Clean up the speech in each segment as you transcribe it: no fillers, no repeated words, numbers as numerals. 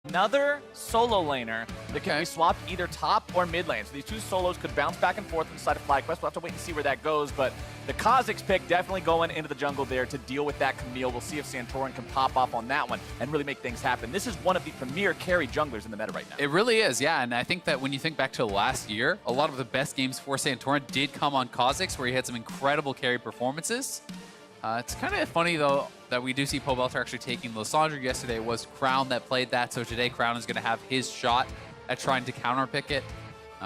Another solo laner that can be swapped either top or mid lane. So these two solos could bounce back and forth inside of FlyQuest. We'll have to wait and see where that goes, but the Kha'Zix pick definitely going into the jungle there to deal with that Camille. We'll see if Santorin can pop off on that one and really make things happen. This is one of the premier carry junglers in the meta right now. It really is, yeah, and I think that when you think back to last year, a lot of the best games for Santorin did come on Kha'Zix, where he had some incredible carry performances. It's kind of funny, though, that we do see Pobelter actually taking Lissandra. Yesterday it was Crown that played that, so today Crown is going to have his shot at trying to counterpick it.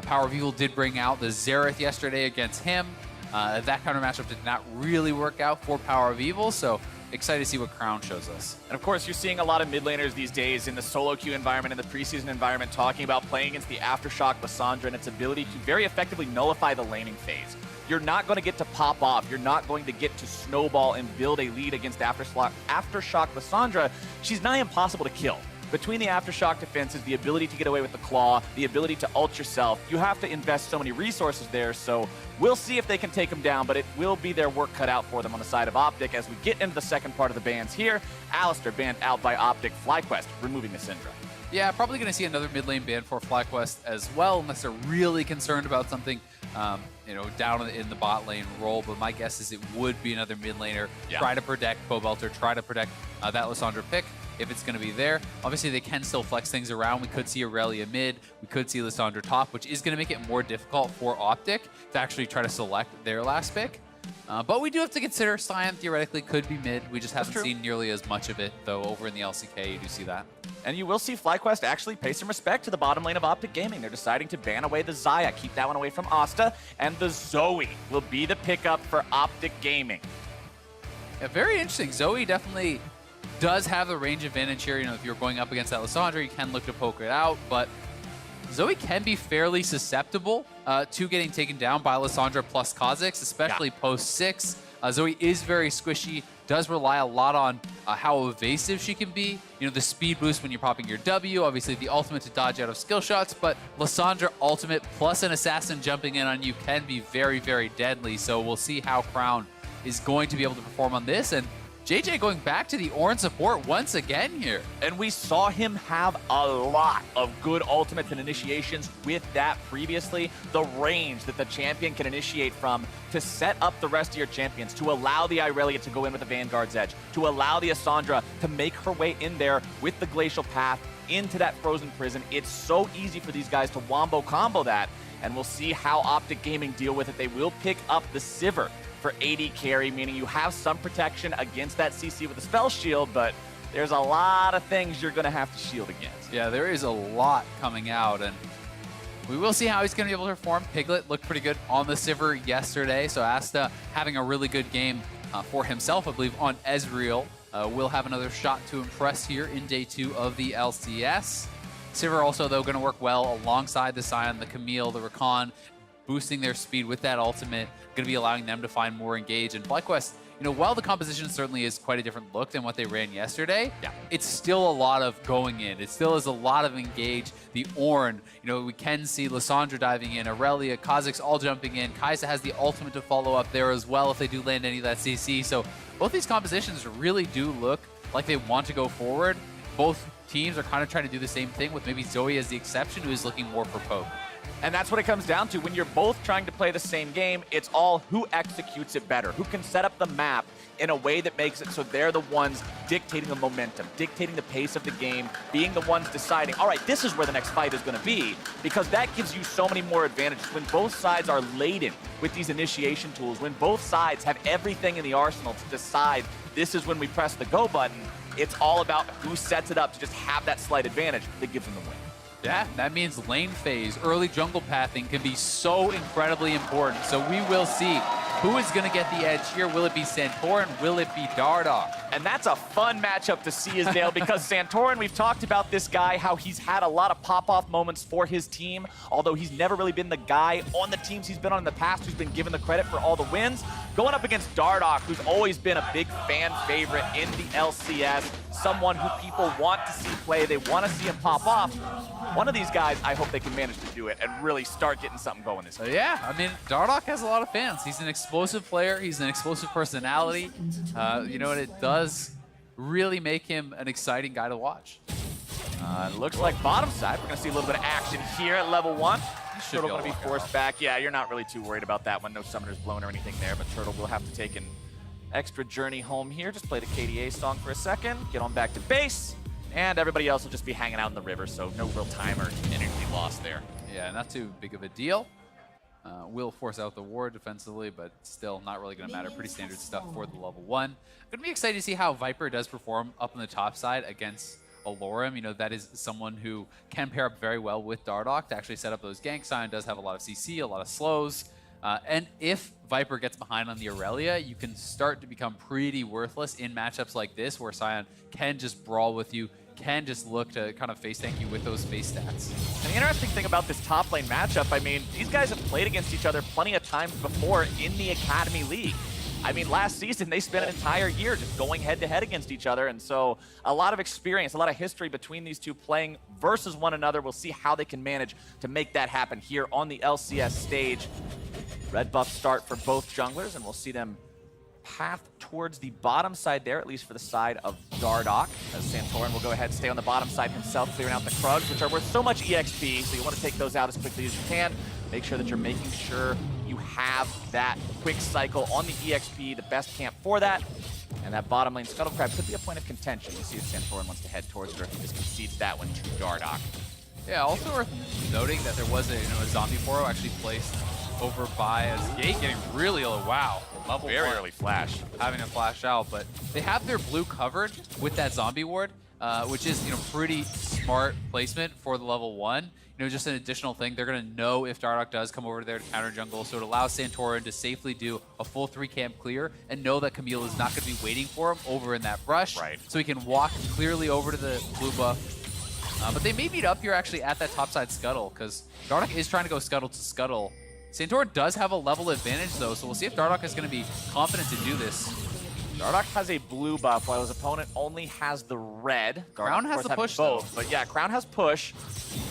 Power of Evil did bring out the Xerath yesterday against him. That counter matchup did not really work out for Power of Evil, so excited to see what Crown shows us. And of course, you're seeing a lot of mid laners these days in the solo queue environment, in the preseason environment, talking about playing against the Aftershock Lissandra and its ability to very effectively nullify the laning phase. You're not going to get to pop off. You're not going to get to snowball and build a lead against Aftershock Lissandra. She's nigh impossible to kill. Between the Aftershock defenses, the ability to get away with the claw, the ability to ult yourself, you have to invest so many resources there. So we'll see if they can take them down, but it will be their work cut out for them on the side of OpTic. As we get into the second part of the bans here, Alistar banned out by OpTic, FlyQuest removing Lissandra. Yeah, probably going to see another mid lane ban for FlyQuest as well, unless they're really concerned about something, down in the bot lane role. But my guess is it would be another mid laner. Yeah. Try to protect Pobelter, try to protect that Lissandra pick if it's going to be there. Obviously, they can still flex things around. We could see Irelia mid. We could see Lissandra top, which is going to make it more difficult for OpTic to actually try to select their last pick. But we do have to consider Sion theoretically could be mid. We just haven't seen nearly as much of it, though. Over in the LCK, you do see that. And you will see FlyQuest actually pay some respect to the bottom lane of OpTic Gaming. They're deciding to ban away the Xayah, keep that one away from Asta, and the Zoe will be the pickup for OpTic Gaming. Yeah, very interesting. Zoe definitely does have the range advantage here. If you're going up against that Lissandra, you can look to poke it out, but Zoe can be fairly susceptible to getting taken down by Lissandra plus Kha'Zix, especially post 6. Zoe is very squishy, does rely a lot on how evasive she can be. The speed boost when you're popping your W, obviously the ultimate to dodge out of skill shots, but Lissandra ultimate plus an assassin jumping in on you can be very, very deadly. So we'll see how Crown is going to be able to perform on this. And JayJ going back to the Ornn support once again here. And we saw him have a lot of good ultimates and initiations with that previously. The range that the champion can initiate from to set up the rest of your champions, to allow the Irelia to go in with the Vanguard's Edge, to allow the Lissandra to make her way in there with the Glacial Path into that Frozen Prison. It's so easy for these guys to wombo combo that, and we'll see how OpTic Gaming deal with it. They will pick up the Sivir for AD carry, meaning you have some protection against that CC with a spell shield, but there's a lot of things you're going to have to shield against. Yeah, there is a lot coming out, and we will see how he's going to be able to perform. Piglet looked pretty good on the Sivir yesterday, so Asta having a really good game for himself, I believe, on Ezreal. Will have another shot to impress here in day 2 of the LCS. Sivir also, though, going to work well alongside the Sion, the Camille, the Rakan, boosting their speed with that ultimate, going to be allowing them to find more engage. And FlyQuest, while the composition certainly is quite a different look than what they ran yesterday, it's still a lot of going in. It still is a lot of engage. The Ornn, we can see Lissandra diving in, Irelia, Kha'Zix all jumping in. Kaisa has the ultimate to follow up there as well if they do land any of that CC. So both these compositions really do look like they want to go forward. Both teams are kind of trying to do the same thing, with maybe Zoe as the exception, who is looking more for poke. And that's what it comes down to. When you're both trying to play the same game, it's all who executes it better, who can set up the map in a way that makes it so they're the ones dictating the momentum, dictating the pace of the game, being the ones deciding, all right, this is where the next fight is going to be, because that gives you so many more advantages. When both sides are laden with these initiation tools, when both sides have everything in the arsenal to decide this is when we press the go button, it's all about who sets it up to just have that slight advantage that gives them the win. Yeah, that means lane phase, early jungle pathing can be so incredibly important. So we will see who is going to get the edge here. Will it be Santorin? Will it be Dardoch? And that's a fun matchup to see, Azael, because Santorin, we've talked about this guy, how he's had a lot of pop-off moments for his team, although he's never really been the guy on the teams he's been on in the past who's been given the credit for all the wins. Going up against Dardoch, who's always been a big fan favorite in the LCS, someone who people want to see play, they want to see him pop off. One of these guys, I hope they can manage to do it and really start getting something going this game. Yeah, I mean, Dardoch has a lot of fans. He's an explosive player. He's an explosive personality. And it does really make him an exciting guy to watch. It looks like bottom side. We're going to see a little bit of action here at level 1. Turtle going to be forced back. Yeah, you're not really too worried about that one. No summoner's blown or anything there, but Turtle will have to take an extra journey home here. Just play the KDA song for a second, get on back to base, and everybody else will just be hanging out in the river, so no real time or energy lost there. Yeah, not too big of a deal. Will force out the ward defensively, but still not really going to matter. Pretty standard stuff for the level 1. Going to be excited to see how Viper does perform up on the top side against Allorim. You know, that is someone who can pair up very well with Dardoch to actually set up those ganks. Sion does have a lot of CC, a lot of slows. And if Viper gets behind on the Irelia, you can start to become pretty worthless in matchups like this, where Sion can just brawl with you, can just look to kind of face tank you with those face stats. And the interesting thing about this top lane matchup, I mean, these guys have played against each other plenty of times before in the Academy League. I mean, last season, they spent an entire year just going head-to-head against each other, and so a lot of experience, a lot of history between these two playing versus one another. We'll see how they can manage to make that happen here on the LCS stage. Red buff start for both junglers, and we'll see them path towards the bottom side there, at least for the side of Dardoch, as Santorin will go ahead and stay on the bottom side himself, clearing out the Krugs, which are worth so much EXP, so you want to take those out as quickly as you can. Make sure that you're making sure you have that quick cycle on the EXP, the best camp for that. And that bottom lane Scuttle Crab could be a point of contention. We'll see if Santorin wants to head towards it or if he just concedes that one to Dardoch. Yeah, also worth noting that there was a zombie Foro actually placed over by a gate, getting really low. Wow, level very 1, early flash, having to flash out, but they have their blue covered with that zombie ward, which is pretty smart placement for the level 1. Just an additional thing. They're going to know if Dardoch does come over there to counter jungle, so it allows Santorin to safely do a full 3-camp clear and know that Camille is not going to be waiting for him over in that brush. Right. So he can walk clearly over to the blue buff. But they may meet up here actually at that topside scuttle, because Dardoch is trying to go scuttle to scuttle. Santorin does have a level advantage though, so we'll see if Dardoch is going to be confident to do this. Dardoch has a blue buff while his opponent only has the red. Crown has the push both, but yeah, Crown has push.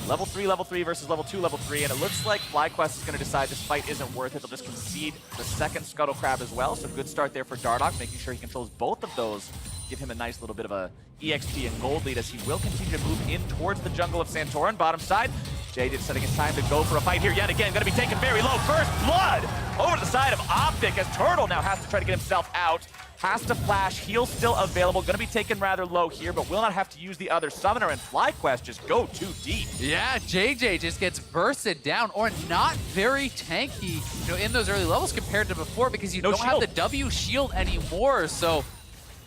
Level 3 versus level 2, level 3, and it looks like FlyQuest is going to decide this fight isn't worth it. They'll just concede the second Scuttle Crab as well, so good start there for Dardoch, making sure he controls both of those. Give him a nice little bit of a EXP and gold lead as he will continue to move in towards the jungle of Santorin. Bottom side, JayJ setting his time to go for a fight here yet again. Going to be taken very low. First blood over to the side of OpTic as Turtle now has to try to get himself out. Has to flash, heal still available, gonna be taken rather low here, but will not have to use the other summoner, and FlyQuest just go too deep. Yeah, JayJ just gets bursted down, or not very tanky, in those early levels compared to before, because you don't have the W shield anymore, so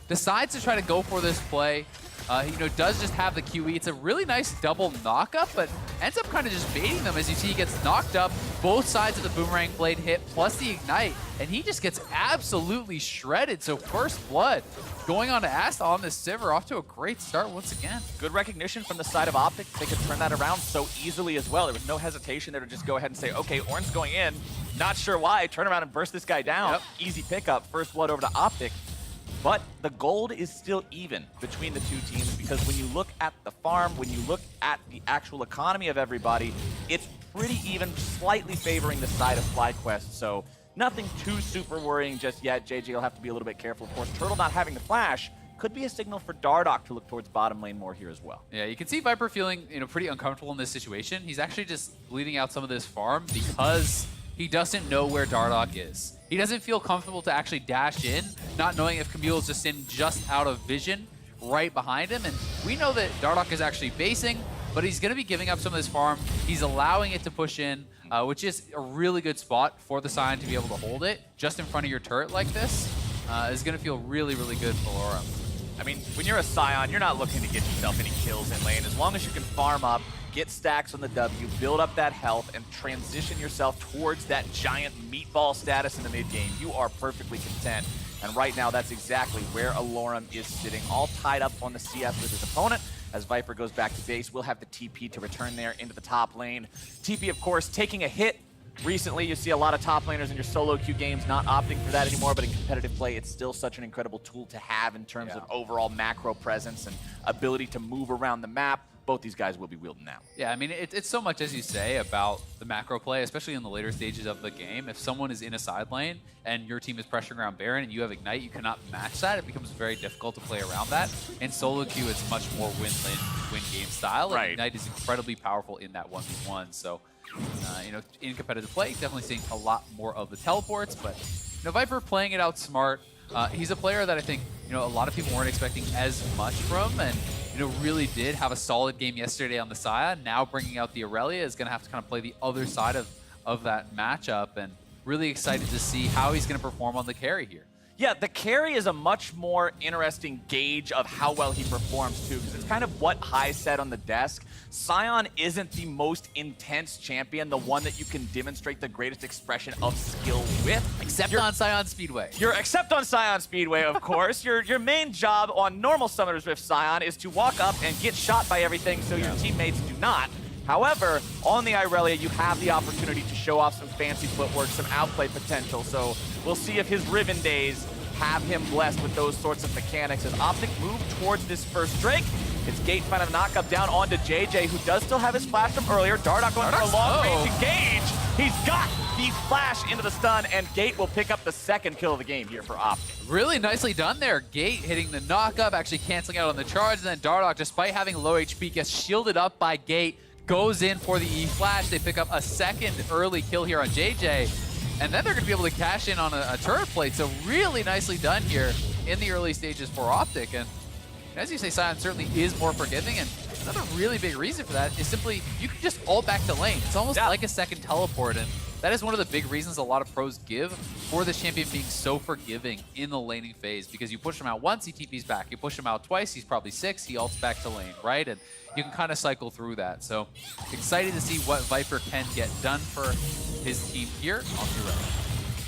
decides to try to go for this play. Does just have the QE. It's a really nice double knock-up, but ends up kind of just baiting them. As you see, he gets knocked up, both sides of the Boomerang Blade hit, plus the Ignite, and he just gets absolutely shredded. So first blood going on to Asta on this Sivir, off to a great start once again. Good recognition from the side of OpTic. They could turn that around so easily as well. There was no hesitation there to just go ahead and say, okay, Ornn's going in. Not sure why. Turn around and burst this guy down. Yep. Easy pickup. First blood over to OpTic. But the gold is still even between the two teams, because when you look at the farm, when you look at the actual economy of everybody, it's pretty even, slightly favoring the side of FlyQuest. So nothing too super worrying just yet. JayJ will have to be a little bit careful. Of course, Turtle not having the flash could be a signal for Dardoch to look towards bottom lane more here as well. Yeah, you can see Viper feeling pretty uncomfortable in this situation. He's actually just bleeding out some of this farm because he doesn't know where Dardoch is. He doesn't feel comfortable to actually dash in, not knowing if Camille is just out of vision right behind him. And we know that Dardoch is actually basing, but he's going to be giving up some of this farm. He's allowing it to push in, which is a really good spot for the Sion to be able to hold it just in front of your turret like this. Is going to feel really, really good for Allorim. I mean, when you're a Sion, you're not looking to get yourself any kills in lane. As long as you can farm up, get stacks on the W, build up that health, and transition yourself towards that giant meatball status in the mid game, you are perfectly content. And right now, that's exactly where Allorim is sitting, all tied up on the CS with his opponent. As Viper goes back to base, we'll have the TP to return there into the top lane. TP, of course, taking a hit. Recently, you see a lot of top laners in your solo queue games not opting for that anymore, but in competitive play, it's still such an incredible tool to have in terms of overall macro presence and ability to move around the map. Both these guys will be wielding now. Yeah, I mean, it's so much, as you say, about the macro play, especially in the later stages of the game. If someone is in a side lane and your team is pressuring around Baron and you have Ignite, you cannot match that. It becomes very difficult to play around that. In solo queue, it's much more win-win win game style. And Right. Ignite is incredibly powerful in that 1v1. So, you know, in competitive play, definitely seeing a lot more of the teleports. But, you know, Viper playing it out smart. He's a player that I think, you know, a lot of people weren't expecting as much from, and, you know, really did have a solid game yesterday on the Sion. Now bringing out the Irelia is going to have to kind of play the other side of that matchup, and really excited to see how he's going to perform on the carry here. Yeah, the carry is a much more interesting gauge of how well he performs, too, because it's kind of what Hai said on the desk. Sion isn't the most intense champion, the one that you can demonstrate the greatest expression of skill with. Except on Sion Speedway. Except on Sion Speedway, of course. Your main job on normal Summoners Rift Sion is to walk up and get shot by everything so your teammates do not. However, on the Irelia, you have the opportunity to show off some fancy footwork, some outplay potential. So we'll see if his Riven days have him blessed with those sorts of mechanics. As OpTic move towards this first Drake, it's Gate finding a knockup down onto JayJ, who does still have his flash from earlier. Dardoch going for a long-range engage. He's got the flash into the stun, and Gate will pick up the second kill of the game here for OpTic. Really nicely done there. Gate hitting the knockup, actually canceling out on the charge, and then Dardoch, despite having low HP, gets shielded up by Gate, goes in for the E-Flash. They pick up a second early kill here on JayJ, and then they're going to be able to cash in on a turret plate. So really nicely done here in the early stages for OpTic. And as you say, Sion certainly is more forgiving, and another really big reason for that is simply you can just ult back to lane. It's almost like a second teleport, and that is one of the big reasons a lot of pros give for this champion being so forgiving in the laning phase, because you push him out once, he TP's back. You push him out twice, he's probably 6, he ults back to lane, right? And you can kind of cycle through that. So excited to see what Viper can get done for his team here on the road.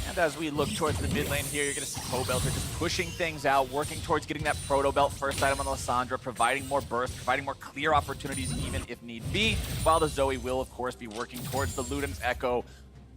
And as we look towards the mid lane here, you're going to see Pobelter just pushing things out, working towards getting that Proto Belt first item on Lissandra, providing more burst, providing more clear opportunities even if need be, while the Zoe will, of course, be working towards the Luden's Echo,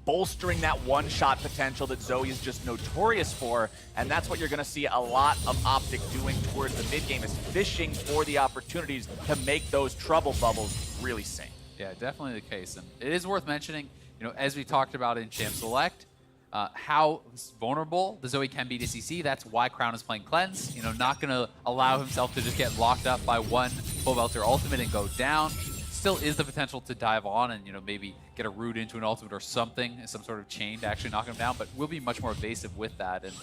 bolstering that one-shot potential that Zoe is just notorious for, and that's what you're going to see a lot of OpTic doing towards the mid-game, is fishing for the opportunities to make those trouble bubbles really sing. Yeah, definitely the case. And it is worth mentioning, you know, as we talked about in Champ Select, how vulnerable the Zoe can be to CC. That's why Crown is playing Cleanse. You know, not going to allow himself to just get locked up by one Pobelter ultimate and go down. Still is the potential to dive on and, you know, maybe get a root into an ultimate or something, some sort of chain to actually knock him down, but will be much more evasive with that. And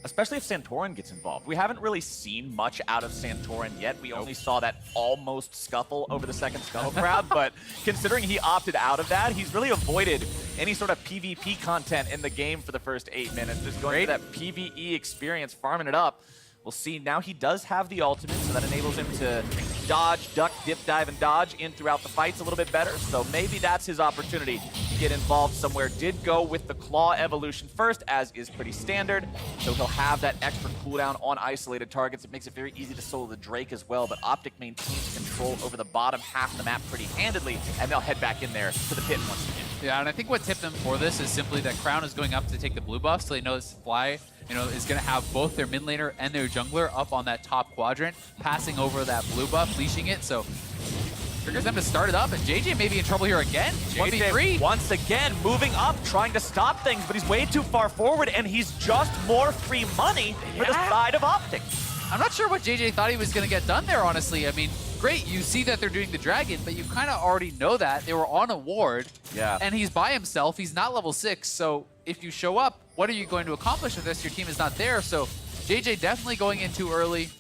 especially if Santorin gets involved. We haven't really seen much out of Santorin yet. We only saw that almost scuffle over the second Scuttle crowd, but considering he opted out of that, he's really avoided any sort of PvP content in the game for the first 8 minutes. Just going through that PvE experience, farming it up. We'll see. Now he does have the ultimate, so that enables him to dodge, duck, dip, dive, and dodge in throughout the fights a little bit better. So maybe that's his opportunity to get involved somewhere. Did go with the Claw evolution first, as is pretty standard. So he'll have that extra cooldown on isolated targets. It makes it very easy to solo the Drake as well, but OpTic maintains control over the bottom half of the map pretty handedly, and they'll head back in there to the pit once again. yeah, and I think what tipped them for this is simply that Crown is going up to take the blue buff, so they know this Fly, you know, is going to have both their mid laner and their jungler up on that top quadrant, passing over that blue buff, leashing it, so triggers them to start it up, and JayJ may be in trouble here again. 1v3. Once again, moving up, trying to stop things, but he's way too far forward, and he's just more free money for the side of OpTic. I'm not sure what JayJ thought he was going to get done there, honestly. I mean, great, you see that they're doing the dragon, but you kind of already know that. They were on a ward, and he's by himself. He's not level 6, so if you show up, what are you going to accomplish with this? Your team is not there, so JayJ definitely going in too early.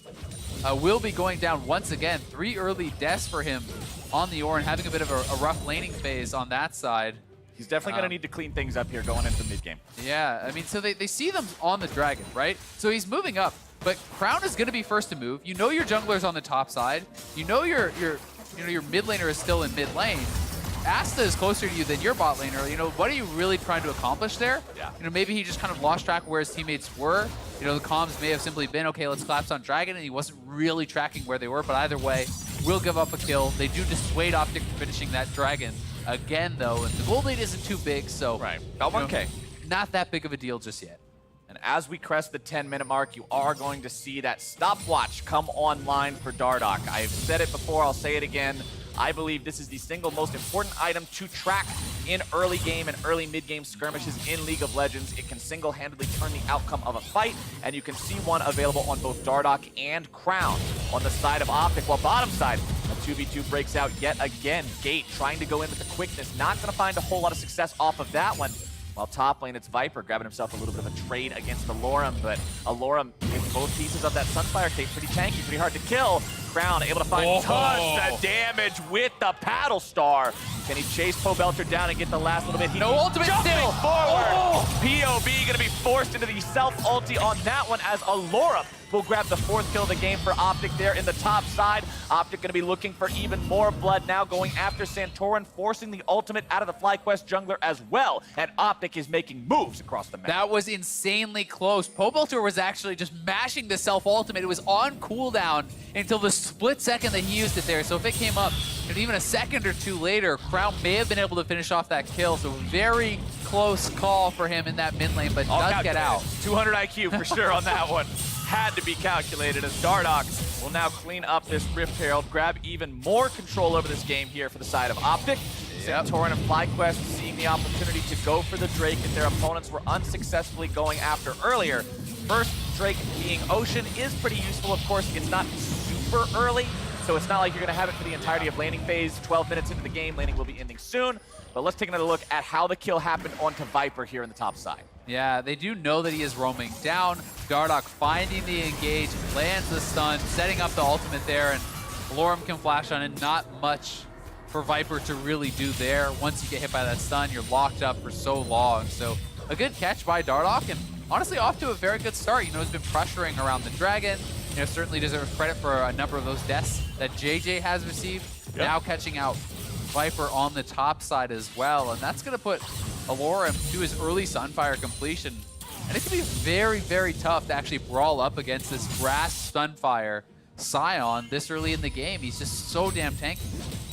Will be going down once again. 3 early deaths for him on the Ornn, having a bit of a rough laning phase on that side. He's definitely going to need to clean things up here going into the mid-game. Yeah, I mean, so they see them on the dragon, right? So he's moving up, but Crown is going to be first to move. You know your jungler's on the top side. You know your mid laner is still in mid lane. Asta is closer to you than your bot laner. You know, what are you really trying to accomplish there? Yeah. You know, maybe he just kind of lost track of where his teammates were. You know, the comms may have simply been, okay, let's collapse on dragon, and he wasn't really tracking where they were, but either way, will give up a kill. They do dissuade OpTic from finishing that dragon again, though, and the gold lead isn't too big, so about 1K. Not that big of a deal just yet. And as we crest the 10-minute mark, you are going to see that stopwatch come online for Dardoch. I've said it before, I'll say it again. I believe this is the single most important item to track in early game and early mid-game skirmishes in League of Legends. It can single-handedly turn the outcome of a fight, and you can see one available on both Dardoch and Crown on the side of OpTic, while bottom side, A 2v2 breaks out yet again. Gate trying to go in with the quickness. Not going to find a whole lot of success off of that one. While top lane, it's Viper grabbing himself a little bit of a trade against Allorim, but Allorim with both pieces of that Sunfire tape, pretty tanky, pretty hard to kill. Crown able to find tons of damage with the Paddle Star. Can he chase Pobelter down and get the last little bit? No ultimate still. Forward. POB gonna be forced into the self-ulti on that one as Allorim will grab the 4th kill of the game for OpTic there in the top side. OpTic gonna be looking for even more blood now, going after Santorin, forcing the ultimate out of the FlyQuest jungler as well. And OpTic is making moves across the map. That was insanely close. Pobelter was actually just mashing the self-ultimate. It was on cooldown until the split second that he used it there. So if it came up and even a second or two later, Crown may have been able to finish off that kill. So very close call for him in that mid lane, but does get out. 200 IQ for sure on that one. Had to be calculated as Dardoch will now clean up this Rift Herald, grab even more control over this game here for the side of OpTic. Santorin and FlyQuest seeing the opportunity to go for the Drake that their opponents were unsuccessfully going after earlier. First Drake being Ocean is pretty useful, of course. It's not super early, so it's not like you're going to have it for the entirety of laning phase. 12 minutes into the game, laning will be ending soon. But let's take another look at how the kill happened onto Viper here in the top side. Yeah, they do know that he is roaming down. Dardoch finding the engage, lands the stun, setting up the ultimate there, and Allorim can flash on it. Not much for Viper to really do there. Once you get hit by that stun, you're locked up for so long. So a good catch by Dardoch, and honestly off to a very good start. You know, he's been pressuring around the Dragon. You know, certainly deserves credit for a number of those deaths that JayJ has received. Yep. Now catching out Viper on the top side as well, and that's going to put Allorim to his early Sunfire completion. And it's going to be very, very tough to actually brawl up against this grass Sunfire Sion this early in the game. He's just so damn tanky.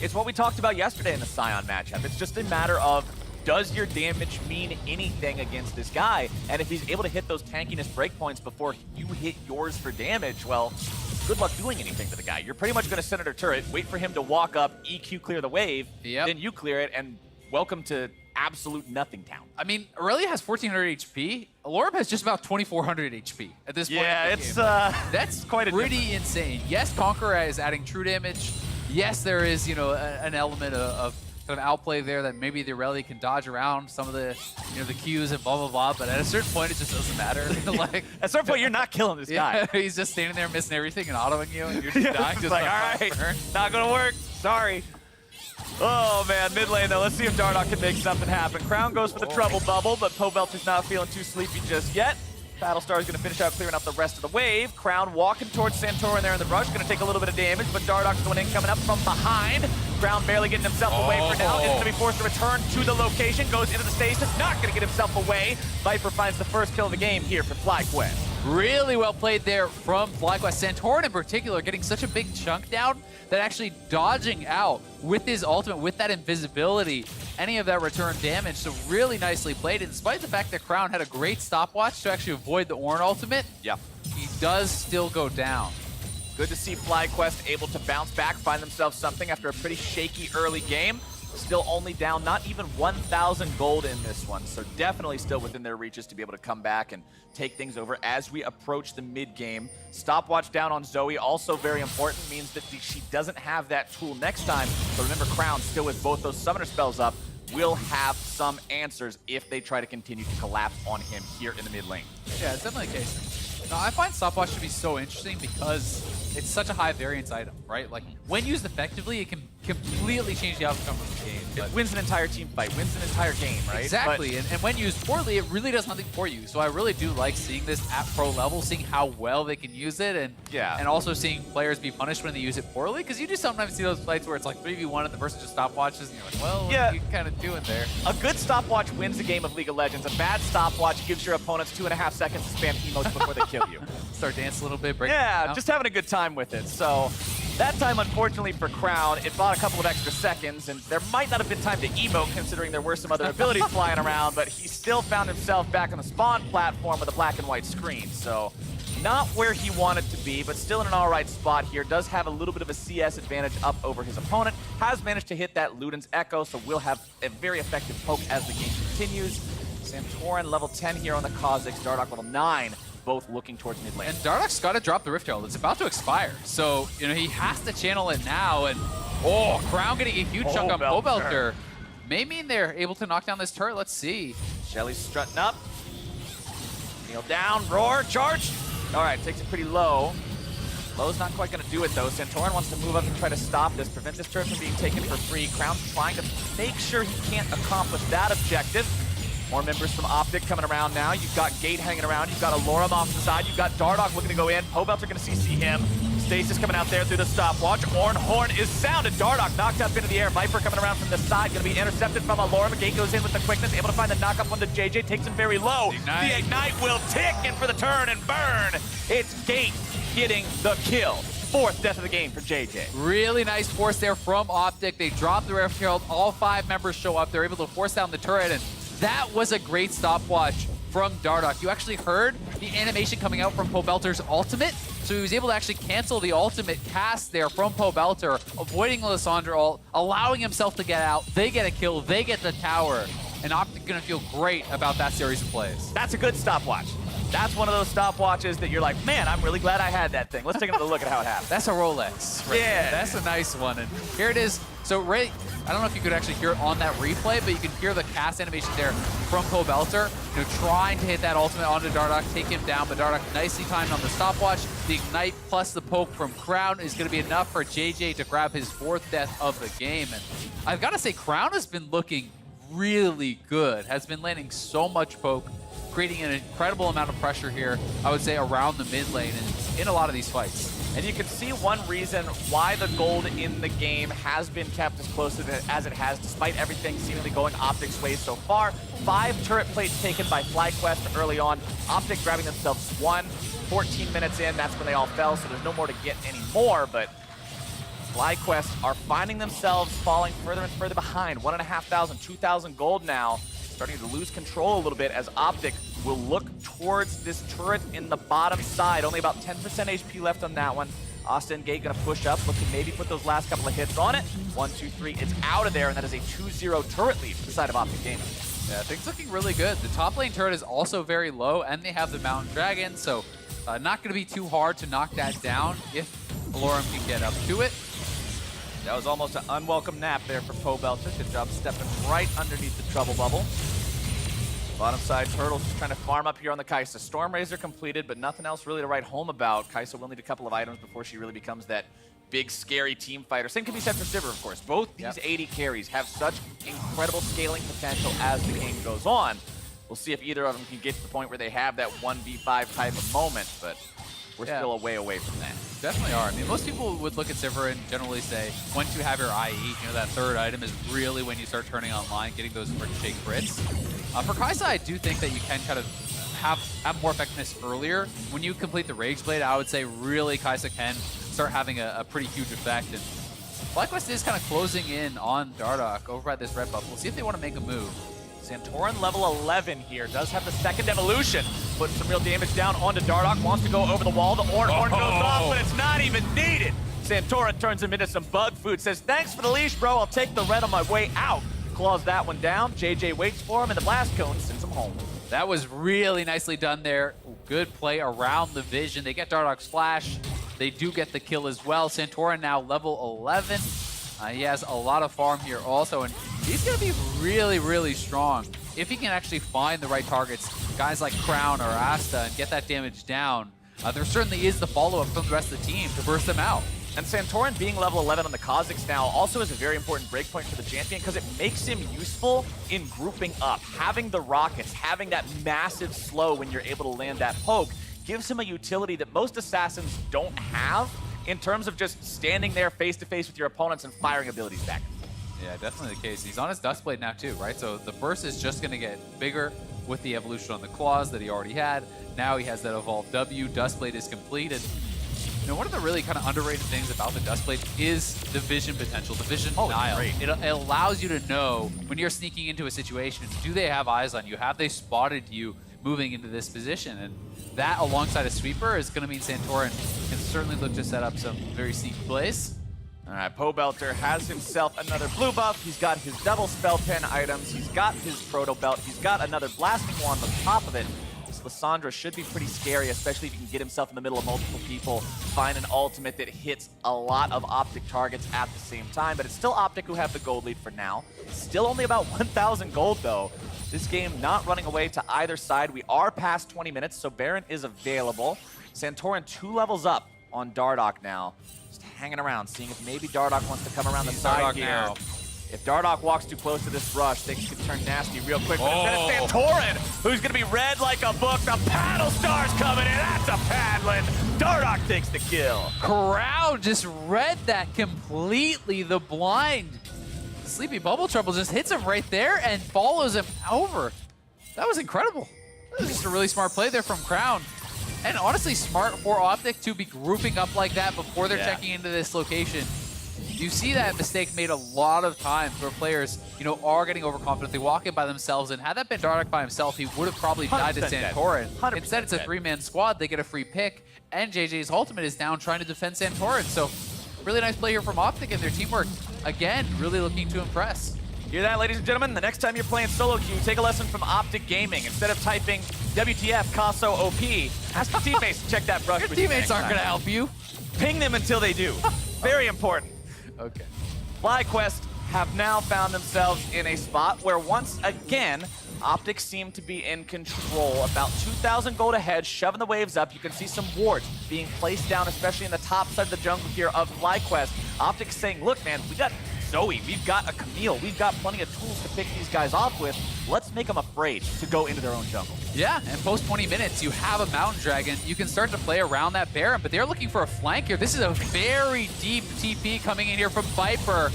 It's what we talked about yesterday in the Sion matchup. It's just a matter of, does your damage mean anything against this guy? And if he's able to hit those tankiness breakpoints before you hit yours for damage, well, good luck doing anything to the guy. You're pretty much going to center turret, wait for him to walk up, EQ clear the wave, then you clear it, and welcome to absolute nothing town. I mean, Irelia has 1400 HP. Allorim has just about 2400 HP at this point. Yeah, it's that's quite pretty insane. Yes, Conqueror is adding true damage. Yes, there is, you know, an element of kind of outplay there that maybe the Irelia can dodge around some of the, you know, the Qs and blah, blah, blah. But at a certain point, it just doesn't matter. Like, at a certain point, you're not killing this guy. He's just standing there missing everything and autoing you, and you're just dying. Just like, all right, not going to work. Sorry. Oh, man, mid lane, though. Let's see if Dardoch can make something happen. Crown goes for the trouble bubble, but Pobelter's not feeling too sleepy just yet. Battlestar is going to finish out clearing out the rest of the wave. Crown walking towards Santorin there in the rush. Going to take a little bit of damage, but Dardoch's going in, coming up from behind. Crown barely getting himself away for now. Is going to be forced to return to the location. Goes into the stasis. Not going to get himself away. Viper finds the first kill of the game here for FlyQuest. Really well played there from FlyQuest. Santorin in particular getting such a big chunk down that actually dodging out with his ultimate, with that invisibility, any of that return damage. So really nicely played. And despite the fact that Crown had a great stopwatch to actually avoid the Ornn ultimate, he does still go down. Good to see FlyQuest able to bounce back, find themselves something after a pretty shaky early game. Still only down not even 1,000 gold in this one, so definitely still within their reaches to be able to come back and take things over as we approach the mid-game. Stopwatch down on Zoe, also very important, means that she doesn't have that tool next time. But remember, Crown, still with both those summoner spells up, will have some answers if they try to continue to collapse on him here in the mid lane. Yeah, it's definitely the case. Now, I find Stopwatch to be so interesting because it's such a high variance item, right? Like, when used effectively, it can completely change the outcome of the game. It wins an entire team fight, wins an entire game, right? Exactly, and when used poorly, it really does nothing for you. So I really do like seeing this at pro level, seeing how well they can use it, and also seeing players be punished when they use it poorly, because you do sometimes see those fights where it's like 3v1 and the person just stopwatches, and you're like, well, what are you kind of doing there? A good stopwatch wins the game of League of Legends. A bad stopwatch gives your opponents 2.5 seconds to spam emotes before they kill you. Start dancing a little bit, break just having a good time with it. So that time, unfortunately for Crown, it bought a couple of extra seconds, and there might not have been time to emote considering there were some other abilities flying around, but he still found himself back on the spawn platform with a black and white screen. So not where he wanted to be, but still in an all right spot here. Does have a little bit of a CS advantage up over his opponent. Has managed to hit that Luden's Echo, so will have a very effective poke as the game continues. Santorin level 10 here on the Kha'Zix, Dardoch level 9 both looking towards mid lane. And Dardoch's got to drop the Rift Herald. It's about to expire. So, you know, he has to channel it now. And, oh, Crown getting a huge chunk on Pobelter. May mean they're able to knock down this turret. Let's see. Shelly's strutting up. Kneel down, roar, charge. All right, takes it pretty low. Low's not quite going to do it, though. Santorin wants to move up and try to stop this, prevent this turret from being taken for free. Crown's trying to make sure he can't accomplish that objective. More members from OpTic coming around now. You've got Gate hanging around. You've got Allorim off the side. You've got Dardoch looking to go in. Pobelter going to CC him. Stasis coming out there through the stopwatch. Ornn horn is sounded. Dardoch knocked up into the air. Viper coming around from the side. Going to be intercepted from Allorim. Gate goes in with the quickness. Able to find the knock up onto JayJ. Takes him very low. The Ignite will tick in for the turn and burn. It's Gate getting the kill. 4th death of the game for JayJ. Really nice force there from OpTic. They drop the Rift Herald. All 5 members show up. They're able to force down the turret, and that was a great stopwatch from Dardoch. You actually heard the animation coming out from Pobelter's ultimate, so he was able to actually cancel the ultimate cast there from Pobelter, avoiding Lissandra ult, allowing himself to get out. They get a kill, they get the tower, and OpTic gonna feel great about that series of plays. That's a good stopwatch. That's one of those stopwatches that you're like, man, I'm really glad I had that thing. Let's take another look at how it happened. That's a Rolex. Right? Yeah. That's a nice one. And here it is. So Ray, I don't know if you could actually hear it on that replay, but you can hear the cast animation there from Pobelter, you know, trying to hit that ultimate onto Dardoch, take him down, but Dardoch nicely timed on the stopwatch. The Ignite plus the poke from Crown is going to be enough for JayJ to grab his 4th death of the game. And I've got to say, Crown has been looking really good, has been landing so much poke, creating an incredible amount of pressure here, I would say, around the mid lane and in a lot of these fights. And you can see one reason why the gold in the game has been kept as close as it has, despite everything seemingly going OpTic's way so far. 5 turret plates taken by FlyQuest early on. OpTic grabbing themselves 1. 14 minutes in, that's when they all fell, so there's no more to get anymore, but FlyQuest are finding themselves falling further and further behind. 1,500, 2,000 gold now. Starting to lose control a little bit as OpTic will look towards this turret in the bottom side. Only about 10% HP left on that one. Asta and Gate gonna push up, look to maybe put those last couple of hits on it. 1, 2, 3, it's out of there, and that is a 2-0 turret lead for the side of OpTic Gaming. Yeah, things looking really good. The top lane turret is also very low, and they have the Mountain Dragon, so not gonna be too hard to knock that down if Allorim can get up to it. That was almost an unwelcome nap there for Pobelter. Good job stepping right underneath the trouble bubble. Bottom side, Turtles just trying to farm up here on the Kaisa. Stormrazor completed, but nothing else really to write home about. Kaisa will need a couple of items before she really becomes that big, scary team fighter. Same can be said for Sivir, of course. Both these AD carries have such incredible scaling potential as the game goes on. We'll see if either of them can get to the point where they have that 1v5 type of moment, but we're still a way away from that. Definitely are. I mean, most people would look at Sivir and generally say, once you have your IE, you know, that 3rd item is really when you start turning online, getting those ricochet crits. For Kaisa, I do think that you can kind of have more effectiveness earlier. When you complete the Rage Blade, I would say really Kaisa can start having a pretty huge effect. And FlyQuest is kind of closing in on Dardoch over at this red buff. We'll see if they want to make a move. Santorin level 11 here, does have the 2nd evolution. Puts some real damage down onto Dardoch, wants to go over the wall. The Ornn goes off, but it's not even needed. Santorin turns him into some bug food, says, thanks for the leash, bro. I'll take the red on my way out. Claws that one down. JayJ waits for him, and the blast cone sends him home. That was really nicely done there. Good play around the vision. They get Dardoch's flash. They do get the kill as well. Santorin now level 11. He has a lot of farm here also, and he's going to be really, really strong if he can actually find the right targets, guys like Crown or Asta, and get that damage down. There certainly is the follow-up from the rest of the team to burst them out. And Santorin being level 11 on the Kha'Zix now also is a very important breakpoint for the champion because it makes him useful in grouping up. Having the rockets, having that massive slow when you're able to land that poke, gives him a utility that most assassins don't have in terms of just standing there face-to-face with your opponents and firing abilities back. Yeah, definitely the case. He's on his Dustblade now too, right? So the burst is just going to get bigger with the evolution on the claws that he already had. Now he has that evolved W. Dustblade is complete. And you know, one of the really kind of underrated things about the Dustblade is the vision potential, the vision denial. It allows you to know when you're sneaking into a situation, do they have eyes on you? Have they spotted you moving into this position? And that alongside a sweeper is going to mean Santorin can certainly look to set up some very sneaky plays. All right, Pobelter has himself another blue buff. He's got his double spell pen items. He's got his proto belt. He's got another blasting wand on top of it. This Lissandra should be pretty scary, especially if he can get himself in the middle of multiple people, find an ultimate that hits a lot of OpTic targets at the same time. But it's still OpTic who have the gold lead for now. Still only about 1,000 gold, though. This game not running away to either side. We are past 20 minutes, so Baron is available. Santorin 2 levels up on Dardoch now. Just hanging around, seeing if maybe Dardoch wants to come around the side here. Now. If Dardoch walks too close to this rush, things could turn nasty real quick. But instead it's Santorin, who's going to be read like a book. The paddle star's coming in. That's a paddling. Dardoch takes the kill. Crowd just read that completely. The blind. Sleepy Bubble Trouble just hits him right there and follows him over. That was incredible. That was just a really smart play there from Crown. And honestly, smart for OpTic to be grouping up like that before they're checking into this location. You see that mistake made a lot of times where players, you know, are getting overconfident. They walk in by themselves, and had that been Dardoch by himself, he would have probably died to Santorin. Instead, it's a 3-man squad. They get a free pick, and JayJ's ultimate is down trying to defend Santorin. So, really nice play here from OpTic and their teamwork. Again, really looking to impress. Hear that, ladies and gentlemen? The next time you're playing solo queue, take a lesson from OpTic Gaming. Instead of typing WTF, Kaisa OP, ask your teammates to check that brush Your with you teammates aren't going to help you. Ping them until they do. Very important. Okay. FlyQuest have now found themselves in a spot where once again, OpTic seem to be in control. About 2,000 gold ahead, shoving the waves up. You can see some wards being placed down, especially in the top side of the jungle here of FlyQuest. OpTic saying, look, man, we got Zoe, we've got a Camille, we've got plenty of tools to pick these guys off with. Let's make them afraid to go into their own jungle. Yeah, and post 20 minutes, you have a Mountain Dragon. You can start to play around that Baron, but they're looking for a flank here. This is a very deep TP coming in here from Viper.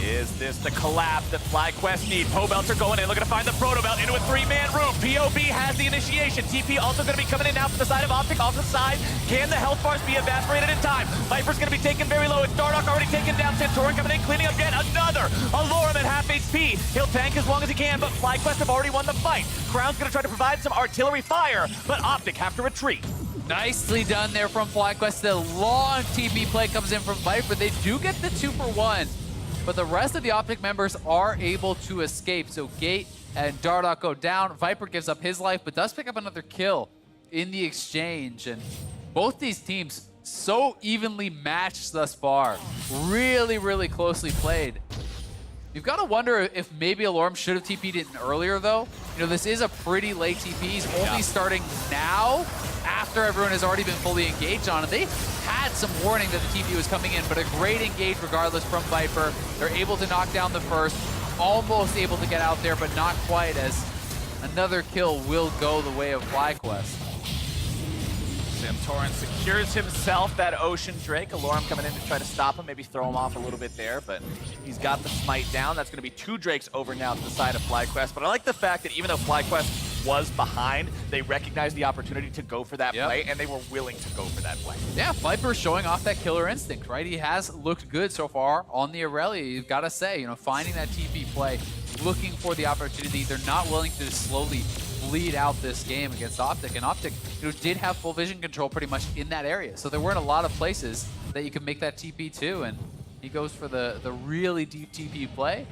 Is this the collab that FlyQuest need? Pobelter going in, looking to find the Proto Belt into a 3-man room. POB has the initiation. TP also going to be coming in now from the side of OpTic, off the side. Can the health bars be evaporated in time? Viper's going to be taken very low. It's Dardoch already taken down. Santorin coming in, cleaning up yet another. Allorim at half HP. He'll tank as long as he can, but FlyQuest have already won the fight. Crown's going to try to provide some artillery fire, but OpTic have to retreat. Nicely done there from FlyQuest. The long TP play comes in from Viper. They do get the 2-for-1. But the rest of the OpTic members are able to escape. So Gate and Dardoch go down. Viper gives up his life, but does pick up another kill in the exchange. And both these teams so evenly matched thus far. Really, really closely played. You've got to wonder if maybe Allorim should have TP'd it earlier, though. You know, this is a pretty late TP. He's only starting now after everyone has already been fully engaged on it. They had some warning that the TP was coming in, but a great engage regardless from Viper. They're able to knock down the first, almost able to get out there, but not quite, as another kill will go the way of FlyQuest. Santorin secures himself that Ocean Drake. Allorim coming in to try to stop him, maybe throw him off a little bit there, but he's got the smite down. That's going to be 2 Drakes over now to the side of FlyQuest. But I like the fact that even though FlyQuest was behind, they recognized the opportunity to go for that play, and they were willing to go for that play. Yeah, Viper showing off that killer instinct, right? He has looked good so far on the Irelia. You've got to say, you know, finding that TP play, looking for the opportunity. They're not willing to just slowly bleed out this game against OpTic, and OpTic, you know, did have full vision control pretty much in that area. So there weren't a lot of places that you could make that TP to, and he goes for the really deep TP play,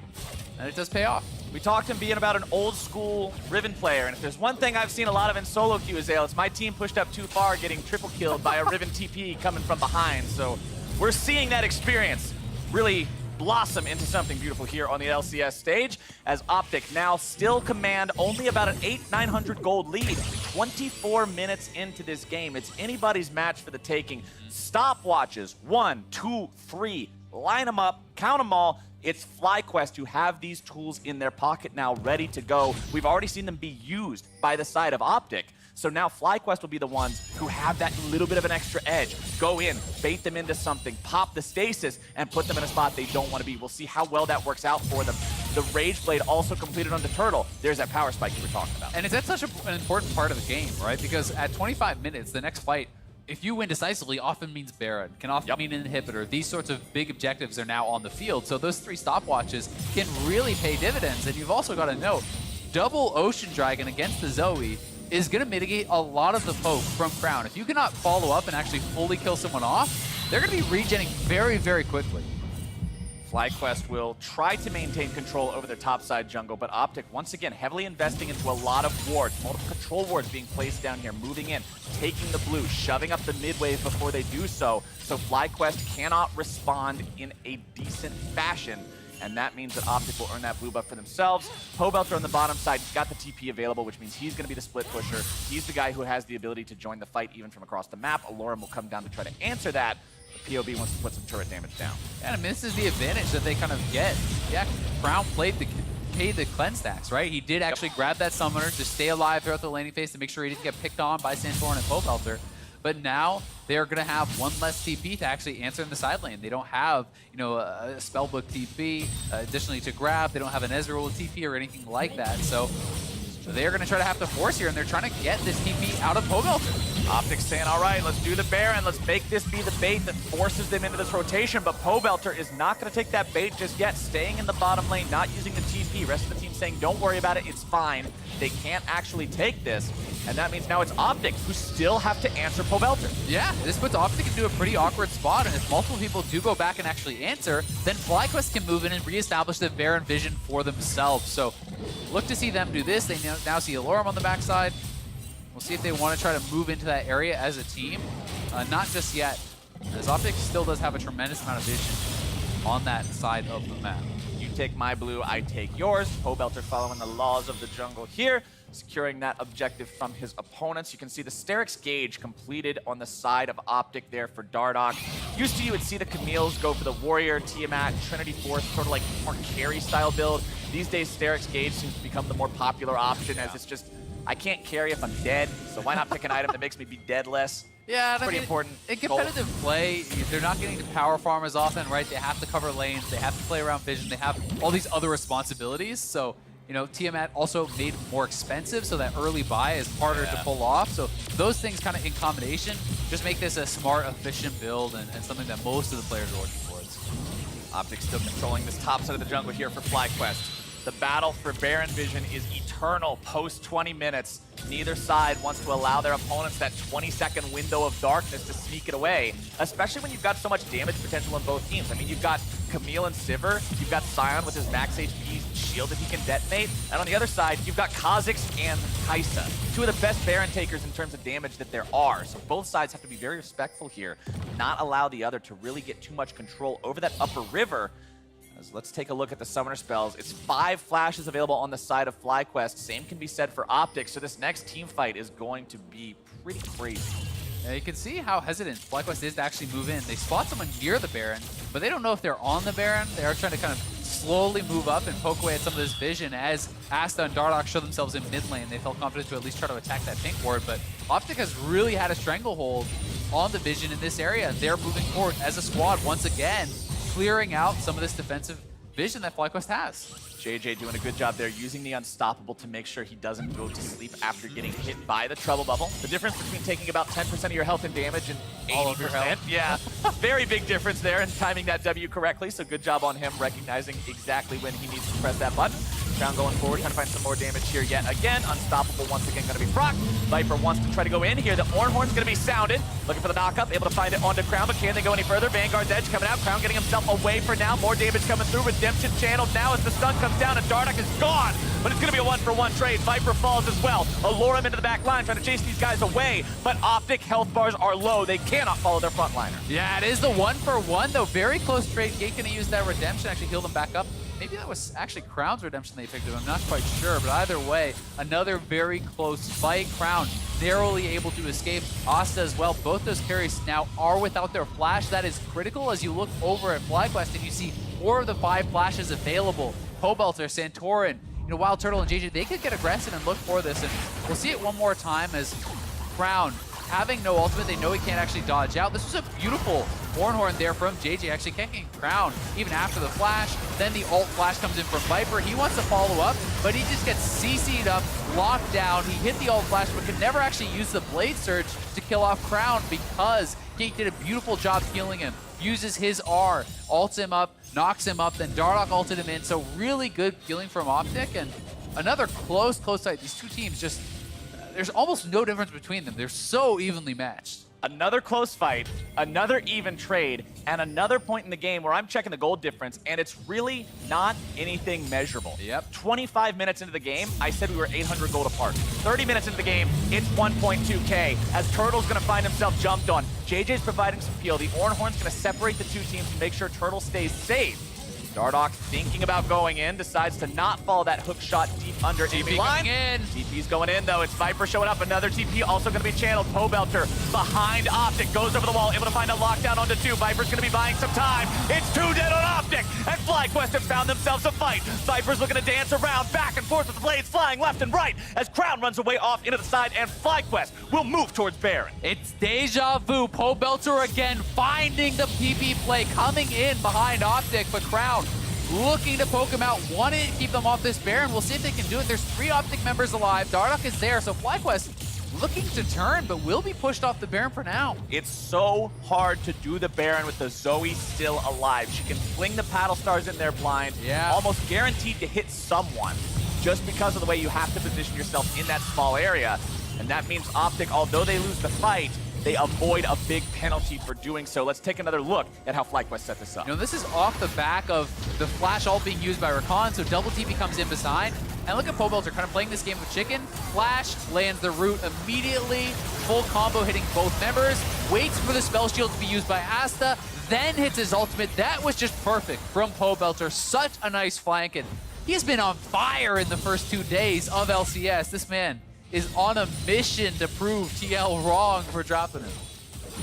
and it does pay off. We talked him being about an old school Riven player, and if there's one thing I've seen a lot of in solo queue, Azael, it's my team pushed up too far, getting triple killed by a Riven TP coming from behind. So we're seeing that experience really blossom into something beautiful here on the LCS stage, as OpTic now still command only about an 800-900 gold lead. 24 minutes into this game. It's anybody's match for the taking. Stopwatches, 1, 2, 3, line them up, count them all. It's FlyQuest who have these tools in their pocket now ready to go. We've already seen them be used by the side of OpTic. So now FlyQuest will be the ones who have that little bit of an extra edge. Go in, bait them into something, pop the stasis, and put them in a spot they don't want to be. We'll see how well that works out for them. The Rage Blade also completed on the Turtle. There's that power spike you were talking about. And it's such an important part of the game, right? Because at 25 minutes, the next fight, if you win decisively, often means Baron, can often mean an inhibitor. These sorts of big objectives are now on the field. So those 3 stopwatches can really pay dividends. And you've also got to note, double Ocean Dragon against the Zoe is going to mitigate a lot of the poke from Crown. If you cannot follow up and actually fully kill someone off, they're going to be regenning very, very quickly. FlyQuest will try to maintain control over their topside jungle, but OpTic, once again, heavily investing into a lot of wards, multiple control wards being placed down here, moving in, taking the blue, shoving up the mid wave before they do so FlyQuest cannot respond in a decent fashion, and that means that OpTic will earn that blue buff for themselves. Pobelter on the bottom side, he's got the TP available, which means he's going to be the split pusher. He's the guy who has the ability to join the fight even from across the map. Allorim will come down to try to answer that. POB wants to put some turret damage down. Yeah, I mean, this is the advantage that they kind of get. Yeah, Crown paid the cleanse stacks, right? He did actually grab that summoner to stay alive throughout the laning phase to make sure he didn't get picked on by Santorin and Pobelter. But now they're going to have one less TP to actually answer in the side lane. They don't have, a spellbook TP additionally to grab. They don't have an Ezreal with TP or anything like that. So they're going to try to have to force here, and they're trying to get this TP out of Pobelter. OpTic saying, all right, let's do the Baron. Let's make this be the bait that forces them into this rotation. But Pobelter is not going to take that bait just yet, staying in the bottom lane, not using the TP. Rest of the team saying, don't worry about it, it's fine. They can't actually take this. And that means now it's OpTic who still have to answer Pobelter. Yeah, this puts OpTic into a pretty awkward spot, and if multiple people do go back and actually answer, then FlyQuest can move in and reestablish the Baron vision for themselves. So look to see them do this. They now see Allorim on the backside. We'll see if they want to try to move into that area as a team. Not just yet, as OpTic still does have a tremendous amount of vision on that side of the map. You take my blue, I take yours. Pobelter following the laws of the jungle here, securing that objective from his opponents. You can see the Sterix gauge completed on the side of OpTic there for Dardoch. Used to, you would see the Camille's go for the Warrior, Tiamat, Trinity Force, sort of like more carry style build. These days, Sterix gauge seems to become the more popular option as it's just, I can't carry if I'm dead, so why not pick an item that makes me be dead less? Yeah, it's pretty important. In competitive play, they're not getting to power farm as often, right? They have to cover lanes, they have to play around vision, they have all these other responsibilities. So, Tiamat also made more expensive, so that early buy is harder to pull off. So those things kind of in combination just make this a smart, efficient build and something that most of the players are working towards. OpTic still controlling this top side of the jungle here for FlyQuest. The battle for Baron vision is eternal post 20 minutes. Neither side wants to allow their opponents that 20-second window of darkness to sneak it away, especially when you've got so much damage potential on both teams. I mean, you've got Camille and Sivir, you've got Sion with his max HP shield that he can detonate, and on the other side, you've got Kha'Zix and Kaisa, two of the best Baron takers in terms of damage that there are. So both sides have to be very respectful here, not allow the other to really get too much control over that upper river. Let's take a look at the summoner spells. It's 5 flashes available on the side of FlyQuest. Same can be said for OpTic, so this next team fight is going to be pretty crazy. Yeah, you can see how hesitant FlyQuest is to actually move in. They spot someone near the Baron, but they don't know if they're on the Baron. They are trying to kind of slowly move up and poke away at some of this vision as Asta and Dardoch show themselves in mid lane. They felt confident to at least try to attack that pink ward, but OpTic has really had a stranglehold on the vision in this area. They're moving forward as a squad once again, clearing out some of this defensive vision that FlyQuest has. JayJ doing a good job there, using the Unstoppable to make sure he doesn't go to sleep after getting hit by the Trouble Bubble. The difference between taking about 10% of your health and damage and 80%. All of your health. Yeah, very big difference there in timing that W correctly, so good job on him recognizing exactly when he needs to press that button. Crown going forward, trying to find some more damage here yet again. Unstoppable once again going to be proc. Viper wants to try to go in here. The Ornn Horn's going to be sounded. Looking for the knockup, able to find it onto Crown, but can they go any further? Vanguard's Edge coming out. Crown getting himself away for now. More damage coming through. Redemption channeled now as the stun comes down and Dardoch is gone. But it's going to be a 1-for-1 trade. Viper falls as well. Allorim into the back line, trying to chase these guys away. But OpTic health bars are low. They cannot follow their frontliner. Yeah, it is the 1-for-1 though. Very close trade. Gate going to use that redemption, actually heal them back up. Maybe that was actually Crown's redemption they picked up. I'm not quite sure, but either way, another very close fight. Crown narrowly able to escape. Asta as well. Both those carries now are without their flash. That is critical as you look over at FlyQuest and you see 4 of the 5 flashes available. Pobelter, Santorin, WildTurtle and JayJ, they could get aggressive and look for this. And we'll see it one more time as Crown, having no ultimate, they know he can't actually dodge out. This was a beautiful Ornn there from JayJ, actually kicking Crown even after the flash. Then the ult flash comes in from Viper. He wants to follow up, but he just gets CC'd up, locked down. He hit the ult flash, but could never actually use the Blade Surge to kill off Crown because Gate did a beautiful job healing him. Uses his R, ults him up, knocks him up, then Dardoch ulted him in. So really good healing from OpTic, and another close fight. These two teams just, there's almost no difference between them. They're so evenly matched. Another close fight, another even trade, and another point in the game where I'm checking the gold difference, and it's really not anything measurable. Yep. 25 minutes into the game, I said we were 800 gold apart. 30 minutes into the game, it's 1.2k, as Turtle's gonna find himself jumped on. JJ's providing some peel. The Ornhorn's gonna separate the two teams to make sure Turtle stays safe. Dardoch thinking about going in, decides to not follow that hook shot deep under enemy line. TP's going in though, it's Viper showing up, another TP also gonna be channeled. Pobelter behind OpTic, goes over the wall, able to find a lockdown onto 2. Viper's gonna be buying some time. It's 2 dead on OpTic, and FlyQuest have found themselves a fight. Viper's looking to dance around, back and forth with the blades flying left and right, as Crown runs away off into the side, and FlyQuest will move towards Baron. It's deja vu. Pobelter again finding the PP play, coming in behind OpTic, but Crown looking to poke him out, wanting to keep them off this Baron. We'll see if they can do it. There's 3 OpTic members alive. Dardoch is there, so FlyQuest looking to turn, but will be pushed off the Baron for now. It's so hard to do the Baron with the Zoe still alive. She can fling the paddle stars in there blind, almost guaranteed to hit someone, just because of the way you have to position yourself in that small area. And that means OpTic, although they lose the fight, they avoid a big penalty for doing so. Let's take another look at how FlyQuest set this up. You know, this is off the back of the flash ult being used by Rakan, so double TP comes in beside. And look at Pobelter kind of playing this game of chicken. Flash lands the root immediately, full combo hitting both members, waits for the spell shield to be used by Asta, then hits his ultimate. That was just perfect from Pobelter. Such a nice flank, and he has been on fire in the first 2 days of LCS. This man is on a mission to prove TL wrong for dropping him.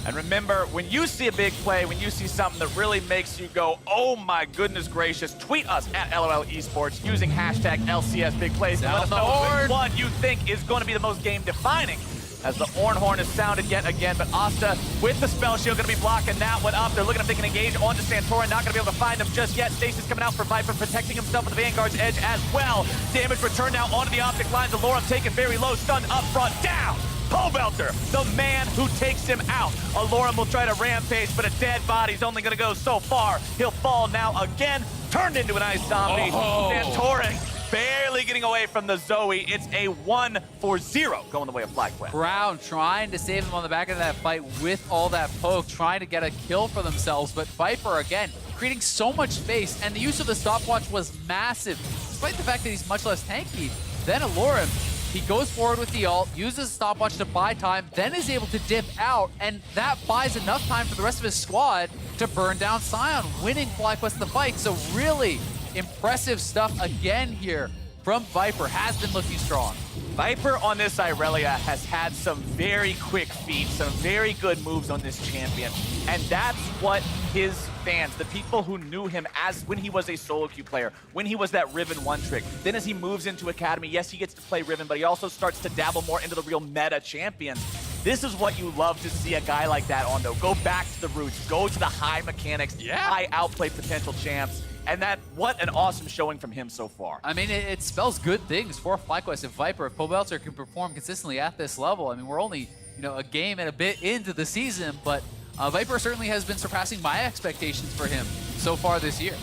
And remember, when you see a big play, when you see something that really makes you go, oh my goodness gracious, tweet us at LOL Esports using hashtag LCS Big Plays and let us know which one you think is going to be the most game defining. As the Ornn is sounded yet again, but Asta with the spell shield going to be blocking that one up. They're looking if they can engage onto Santorin, not going to be able to find him just yet. Stacy's coming out for Viper, protecting himself with the Vanguard's edge as well. Damage return now onto the OpTic lines. Allorim taken very low, stunned up front, down. Pobelter, the man who takes him out. Allorim will try to rampage, but a dead body's only going to go so far. He'll fall now again, turned into an ice zombie. Santorin barely getting away from the Zoe. It's a 1-4-0 going the way of FlyQuest. Crown trying to save him on the back of that fight with all that poke, trying to get a kill for themselves, but Viper again creating so much space, and the use of the stopwatch was massive, despite the fact that he's much less tanky than Allorim. He goes forward with the ult, uses stopwatch to buy time, then is able to dip out, and that buys enough time for the rest of his squad to burn down Sion, winning FlyQuest the fight. So really impressive stuff again here from Viper. Has been looking strong. Viper on this Irelia has had some very quick feet, some very good moves on this champion. And that's what his fans, the people who knew him as when he was a solo queue player, when he was that Riven one trick. Then as he moves into Academy, yes, he gets to play Riven, but he also starts to dabble more into the real meta champions. This is what you love to see a guy like that on, though. Go back to the roots, go to the high mechanics, high outplay potential champs. And that, what an awesome showing from him so far. I mean, it spells good things for FlyQuest. If Viper, if Pobelter can perform consistently at this level, I mean, we're only, you know, a game and a bit into the season, but Viper certainly has been surpassing my expectations for him so far this year.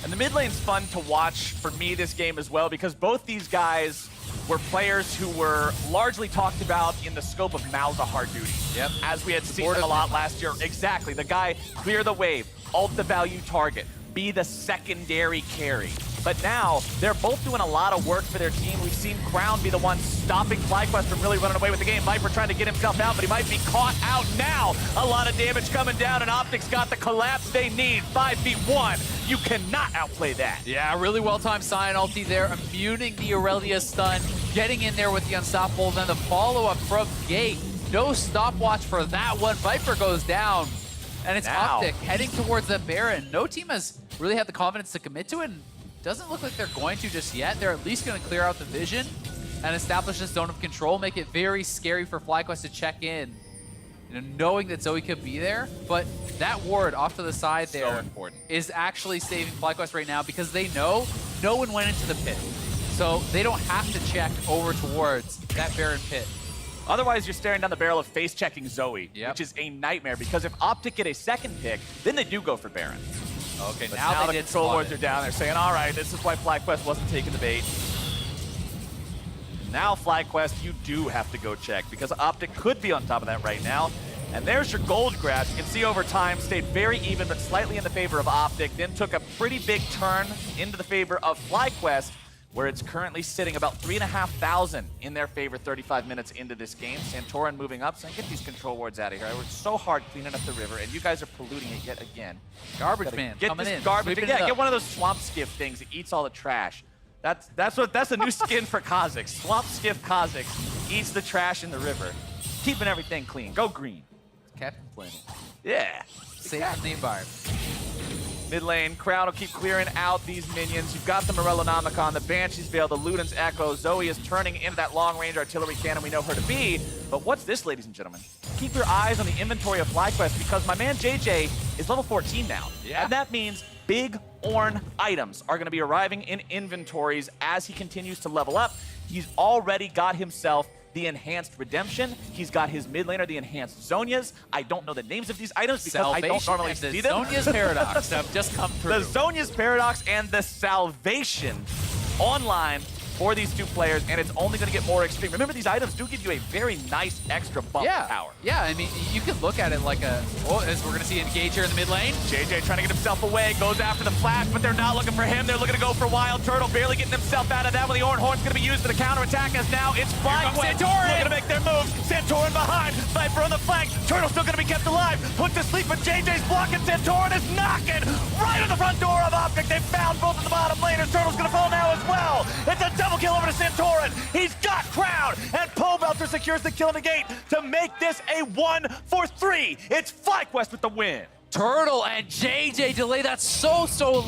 And the mid lane's fun to watch for me this game as well, because both these guys were players who were largely talked about in the scope of Malzahar duty. Yep. As we had seen them a lot last year. Exactly. The guy, clear the wave, ult the value target, be the secondary carry. But now, they're both doing a lot of work for their team. We've seen Crown be the one stopping FlyQuest from really running away with the game. Viper trying to get himself out, but he might be caught out now. A lot of damage coming down, and OpTic's got the collapse they need. 5v1. You cannot outplay that. Yeah, really well-timed Sion ulti there, immuning the Irelia stun, getting in there with the unstoppable, then the follow-up from Gate. No stopwatch for that one. Viper goes down, and it's OpTic heading towards the Baron. No team has really had the confidence to commit to it, and doesn't look like they're going to just yet. They're at least going to clear out the vision and establish a zone of control, make it very scary for FlyQuest to check in, you know, knowing that Zoe could be there. But that ward off to the side there is actually saving FlyQuest right now, because they know no one went into the pit. So they don't have to check over towards that Baron pit. Otherwise, you're staring down the barrel of face-checking Zoe, which is a nightmare, because if OpTic get a second pick, then they do go for Baron. Okay, but now the control wards are down. They're saying, all right, this is why FlyQuest wasn't taking the bait. Now, FlyQuest, you do have to go check, because OpTic could be on top of that right now. And there's your gold grab. You can see over time, stayed very even, but slightly in the favor of OpTic, then took a pretty big turn into the favor of FlyQuest, where it's currently sitting about 3,500 in their favor 35 minutes into this game. Santorin moving up, saying, get these control wards out of here. I worked so hard cleaning up the river, and you guys are polluting it yet again. Garbage man get coming this in. Garbage, yeah, get one of those swamp skiff things that eats all the trash. That's a new skin for Kha'Zix. Swamp skiff Kha'Zix eats the trash in the river, keeping everything clean. Go green. Captain Planet. Yeah. Saving the environment. Mid lane, Crowd will keep clearing out these minions. You've got the Morellonomicon, the Banshee's Veil, the Luden's Echo. Zoe is turning into that long-range artillery cannon we know her to be. But what's this, ladies and gentlemen? Keep your eyes on the inventory of FlyQuest, because my man JayJ is level 14 now. Yeah. And that means big Ornn items are going to be arriving in inventories as he continues to level up. He's already got himself the enhanced Redemption. He's got his mid laner, the enhanced Zonias. I don't know the names of these items because Salvation I don't normally see them. Zonia's Paradox have just come through. The Zonia's Paradox and the Salvation online for these two players, and it's only going to get more extreme. Remember, these items do give you a very nice extra bump power. Yeah, I mean, you can look at it like a, as we're going to see Engage here in the mid lane. JayJ trying to get himself away, goes after the flash, but they're not looking for him. They're looking to go for WildTurtle, barely getting himself out of that when the Ornn Horn's going to be used for the counterattack, as now it's FlyQuest looking to make their moves. Santorin behind, Viper on the flank. Turtle's still going to be kept alive, put to sleep, but JayJ's blocking. Santorin is knocking right on the front door of OpTic. They found both of the bottom laners. Turtle's going to fall now as well. It's a double kill over to Santorin. He's got Crowd, and Pobelter secures the kill in the gate to make this a 1-for-3. It's FlyQuest with the win. Turtle and JayJ delay that so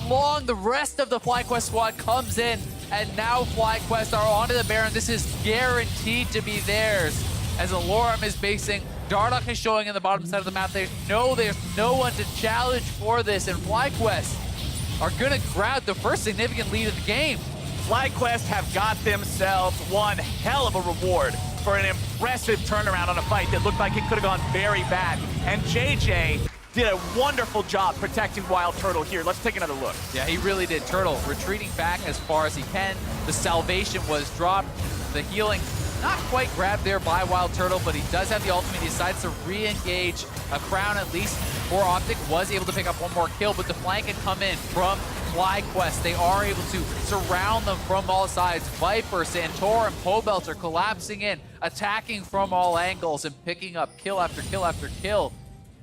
long. The rest of the FlyQuest squad comes in, and now FlyQuest are onto the Baron. This is guaranteed to be theirs, as Allorim is basing. Dardoch is showing in the bottom side of the map. They know there's no one to challenge for this, and FlyQuest are gonna grab the first significant lead of the game. FlyQuest have got themselves one hell of a reward for an impressive turnaround on a fight that looked like it could have gone very bad. And JayJ did a wonderful job protecting WildTurtle here. Let's take another look. Yeah, he really did. Turtle retreating back as far as he can. The Salvation was dropped. The healing not quite grabbed there by WildTurtle, but he does have the ultimate. He decides to re-engage. A Crown, at least for OpTic, was able to pick up one more kill, but the flank had come in from FlyQuest. They are able to surround them from all sides. Viper, Santorin, Pobelter collapsing in, attacking from all angles and picking up kill after kill after kill.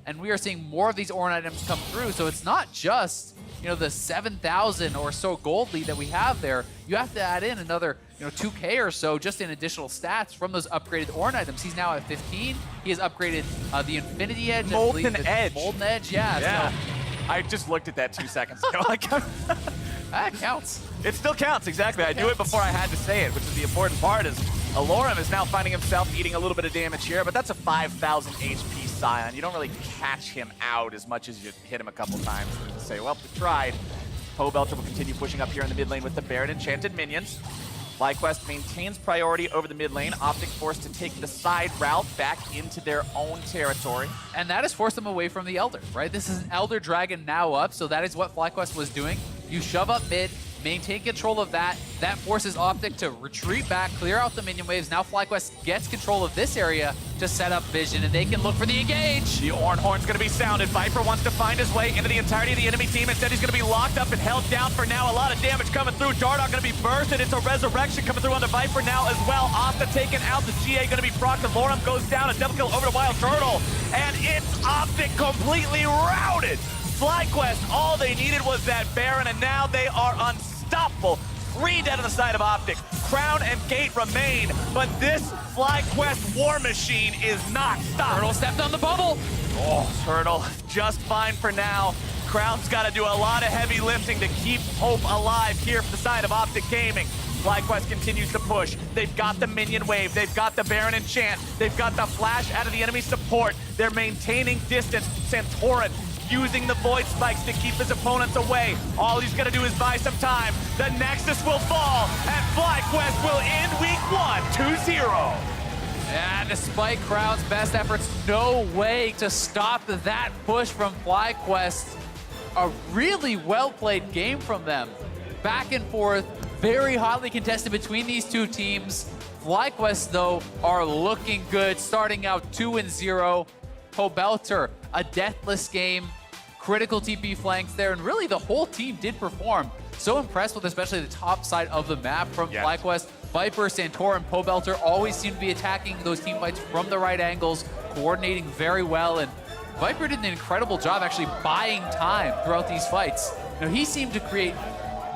And we are seeing more of these Ornn items come through, so it's not just, you know, the 7,000 or so gold lead that we have there. You have to add in another, 2K or so just in additional stats from those upgraded Ornn items. He's now at 15. He has upgraded the Infinity Edge. Molten Edge. Molten Edge, yeah. So I just looked at that 2 seconds ago. that counts. It still counts, exactly. I knew it before I had to say it, which is the important part. Is Allorim is now finding himself eating a little bit of damage here, but that's a 5,000 HP Sion. You don't really catch him out as much as you hit him a couple times to say, well, we tried. Pobelter will continue pushing up here in the mid lane with the Baron Enchanted minions. FlyQuest maintains priority over the mid lane. OpTic forced to take the side route back into their own territory. And that has forced them away from the Elder, right? This is an Elder Dragon now up, so that is what FlyQuest was doing. You shove up mid, maintain control of that. That forces OpTic to retreat back, clear out the minion waves. Now FlyQuest gets control of this area to set up vision, and they can look for the engage. The Ornn Horn's going to be sounded. Viper wants to find his way into the entirety of the enemy team. Instead, he's going to be locked up and held down for now. A lot of damage coming through. Dardoch going to be bursted. It's a resurrection coming through on the Viper now as well. Asta taken out. The GA going to be procced. Allorim goes down. A double kill over to WildTurtle. And it's OpTic completely routed. FlyQuest, all they needed was that Baron, and now they are unstoppable. 3 dead on the side of OpTic. Crown and Gate remain, but this FlyQuest war machine is not stopped. Turtle stepped on the bubble. Oh, Turtle, just fine for now. Crown's got to do a lot of heavy lifting to keep hope alive here from the side of OpTic Gaming. FlyQuest continues to push. They've got the minion wave. They've got the Baron enchant. They've got the flash out of the enemy support. They're maintaining distance. Santorin using the void spikes to keep his opponents away. All he's gonna do is buy some time. The Nexus will fall, and FlyQuest will end week 1 2-0. And despite Crowd's best efforts, no way to stop that push from FlyQuest. A really well-played game from them. Back and forth, very hotly contested between these two teams. FlyQuest, though, are looking good, starting out 2-0. Pobelter, a deathless game, critical TP flanks there, and really the whole team did perform. So impressed with especially the top side of the map from FlyQuest. Viper, Santorin, Pobelter always seem to be attacking those team fights from the right angles, coordinating very well, and Viper did an incredible job actually buying time throughout these fights. You know, he seemed to create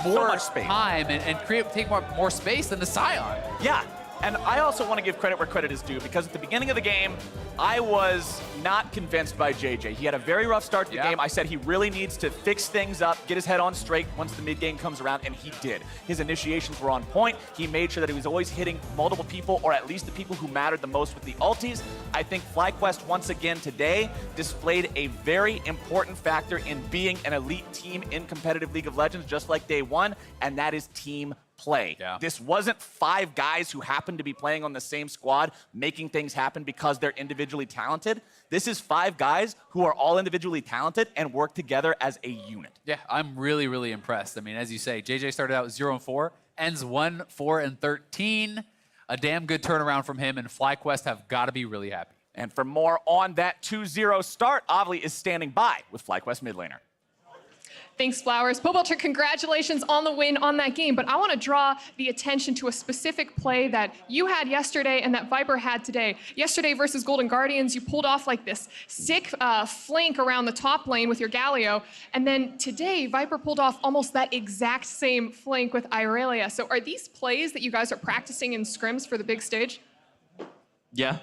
more time and take more space than the Sion. Yeah, and I also want to give credit where credit is due, because at the beginning of the game, I was not convinced by JayJ. He had a very rough start to the game. I said he really needs to fix things up, get his head on straight once the mid game comes around, and he did. His initiations were on point. He made sure that he was always hitting multiple people, or at least the people who mattered the most with the ultis. I think FlyQuest once again today displayed a very important factor in being an elite team in competitive League of Legends, just like day one, and that is team play. This wasn't 5 guys who happened to be playing on the same squad making things happen because they're individually talented. This is 5 guys who are all individually talented and work together as a unit. Yeah, I'm really, really impressed. I mean, as you say, JayJ started out 0-4, ends 1-4-13. A damn good turnaround from him, and FlyQuest have got to be really happy. And for more on that 2-0 start, Ovly is standing by with FlyQuest mid laner. Thanks, Flowers. Pobelter, congratulations on the win on that game, but I want to draw the attention to a specific play that you had yesterday and that Viper had today. Yesterday versus Golden Guardians, you pulled off like this sick flank around the top lane with your Galio, and then today, Viper pulled off almost that exact same flank with Irelia. So are these plays that you guys are practicing in scrims for the big stage? Yeah.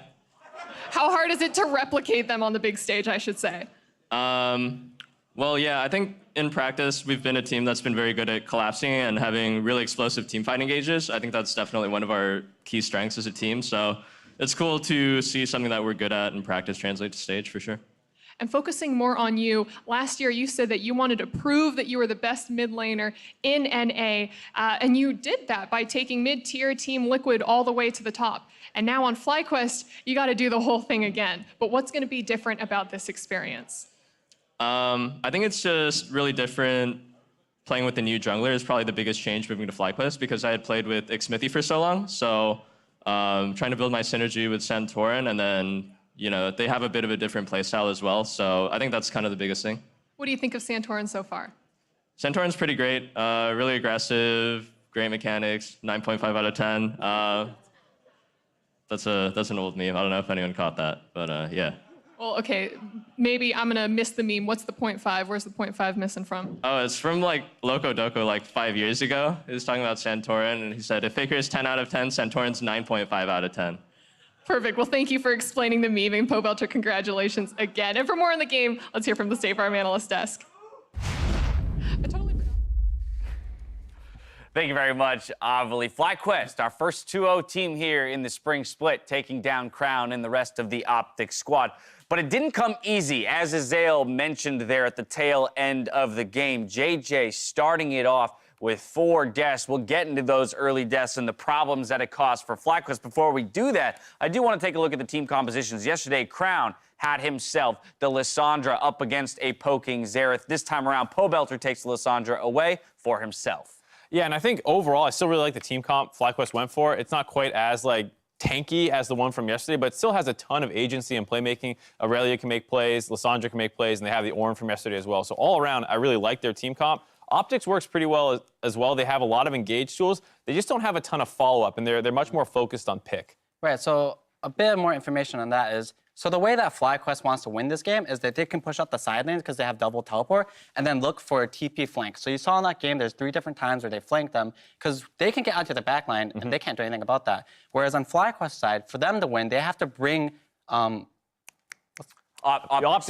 How hard is it to replicate them on the big stage, I should say? Well, yeah, I think in practice, we've been a team that's been very good at collapsing and having really explosive team fight engages. I think that's definitely one of our key strengths as a team. So it's cool to see something that we're good at in practice translate to stage for sure. And focusing more on you, last year you said that you wanted to prove that you were the best mid laner in NA, and you did that by taking mid-tier Team Liquid all the way to the top. And now on FlyQuest, you got to do the whole thing again. But what's going to be different about this experience? I think it's just really different. Playing with the new jungler is probably the biggest change moving to FlyQuest, because I had played with Xmithy for so long. So trying to build my synergy with Santorin, and then, you know, they have a bit of a different playstyle as well. So I think that's kind of the biggest thing. What do you think of Santorin so far? Santorin's pretty great, really aggressive, great mechanics, 9.5 out of 10. That's an old meme. I don't know if anyone caught that, but yeah. Well, okay, maybe I'm gonna miss the meme. What's the 0.5? Where's the 0.5 missing from? Oh, it's from like Loco Doco like 5 years ago. He was talking about Santorin, and he said, if Faker is 10 out of 10, Santorin's 9.5 out of 10. Perfect. Well, thank you for explaining the meme, and Pobelter, congratulations again. And for more on the game, let's hear from the State Farm Analyst Desk. Thank you very much, Ovly. FlyQuest, our first 2-0 team here in the spring split, taking down Crown and the rest of the OpTic squad. But it didn't come easy, as Azael mentioned there at the tail end of the game. JayJ starting it off with 4 deaths. We'll get into those early deaths and the problems that it caused for FlyQuest. Before we do that, I do want to take a look at the team compositions. Yesterday, Crown had himself the Lissandra up against a poking Xerath. This time around, Pobelter takes Lissandra away for himself. Yeah, and I think overall, I still really like the team comp FlyQuest went for. It's not quite as tanky as the one from yesterday, but it still has a ton of agency and playmaking. Irelia can make plays, Lissandra can make plays, and they have the Ornn from yesterday as well. So all around, I really like their team comp. OpTic works pretty well as well. They have a lot of engaged tools. They just don't have a ton of follow-up, and they're much more focused on pick. Right, so a bit more information on that is, so the way that FlyQuest wants to win this game is that they can push out the side lanes because they have double teleport, and then look for a TP flank. So you saw in that game, there's 3 different times where they flanked them because they can get out to the back line, and they can't do anything about that. Whereas on FlyQuest's side, for them to win, they have to bring OpTic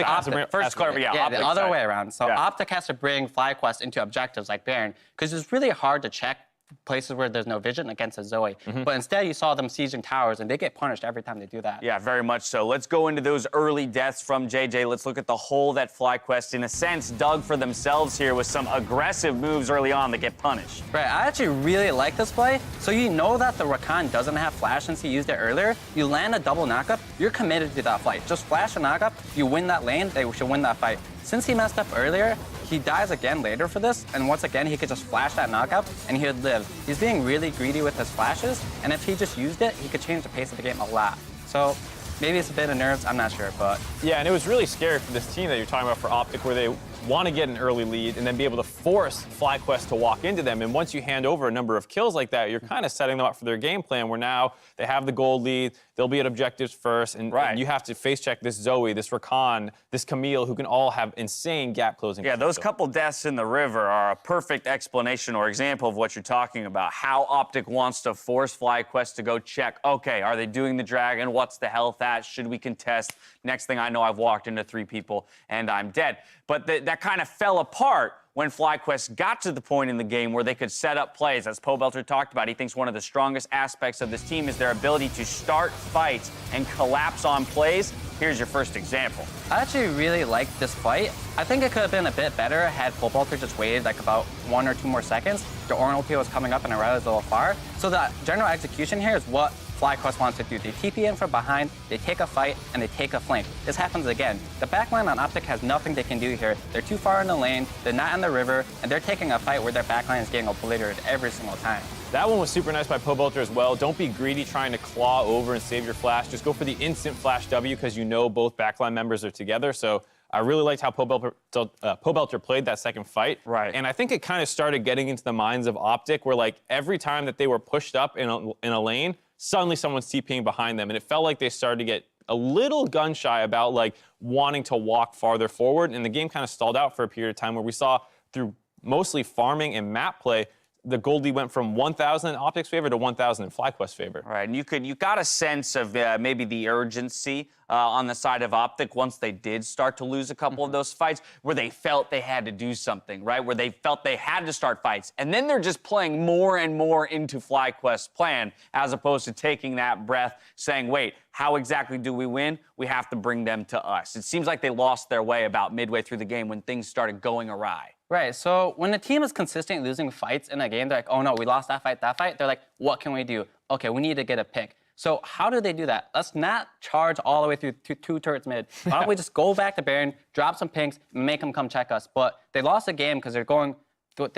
has to bring, first clarify, yeah, the other side. way around. So OpTic has to bring FlyQuest into objectives like Baron, because it's really hard to check places where there's no vision against a Zoe. But instead, you saw them sieging towers, and they get punished every time they do that. Yeah, very much so. Let's go into those early deaths from JayJ. Let's look at the hole that FlyQuest, in a sense, dug for themselves here with some aggressive moves early on that get punished. Right, I actually really like this play. So you know that the Rakan doesn't have flash since he used it earlier. You land a double knockup, you're committed to that fight. Just flash a knockup, you win that lane, they should win that fight. Since he messed up earlier, he dies again later for this, and once again, he could just flash that knockup, and he would live. He's being really greedy with his flashes, and if he just used it, he could change the pace of the game a lot. So maybe it's a bit of nerves, I'm not sure, but... Yeah, and it was really scary for this team that you're talking about for OpTic, where they want to get an early lead and then be able to force FlyQuest to walk into them. And once you hand over a number of kills like that, you're kind of setting them up for their game plan, where now they have the gold lead, they'll be at objectives first, and you have to face check this Zoe, this Rakan, this Camille, who can all have insane gap closing. Yeah, those couple deaths in the river are a perfect explanation or example of what you're talking about. How OpTic wants to force FlyQuest to go check, okay, are they doing the dragon? What's the health at? Should we contest? Next thing I know, I've walked into 3 people and I'm dead. But that kind of fell apart when FlyQuest got to the point in the game where they could set up plays. As Pobelter talked about, he thinks one of the strongest aspects of this team is their ability to start fights and collapse on plays. Here's your first example. I actually really liked this fight. I think it could have been a bit better had Pobelter just waited like about 1 or 2 more seconds. The Ornn ulti was coming up and Irelia was a little far. So the general execution here is what FlyQuest wants to do. They TP in from behind, they take a fight, and they take a flank. This happens again. The backline on OpTic has nothing they can do here. They're too far in the lane, they're not in the river, and they're taking a fight where their backline is getting obliterated every single time. That one was super nice by Pobelter as well. Don't be greedy trying to claw over and save your flash. Just go for the instant flash W, because you know both backline members are together. So I really liked how Pobelter played that second fight. Right. And I think it kind of started getting into the minds of OpTic, where like every time that they were pushed up in a lane, suddenly someone's TPing behind them. And it felt like they started to get a little gun shy about like wanting to walk farther forward. And the game kind of stalled out for a period of time, where we saw through mostly farming and map play, the gold lead went from 1,000 in OpTic's favor to 1,000 in FlyQuest's favor. Right, and you got a sense of maybe the urgency on the side of OpTic once they did start to lose a couple of those fights, where they felt they had to do something, right? Where they felt they had to start fights. And then they're just playing more and more into FlyQuest's plan, as opposed to taking that breath, saying, wait, how exactly do we win? We have to bring them to us. It seems like they lost their way about midway through the game when things started going awry. Right, so when a team is consistently losing fights in a game, they're like, oh no, we lost that fight. They're like, what can we do? Okay, we need to get a pick. So how do they do that? Let's not charge all the way through 2 turrets mid. Why don't we just go back to Baron, drop some pinks, and make them come check us? But they lost the game because they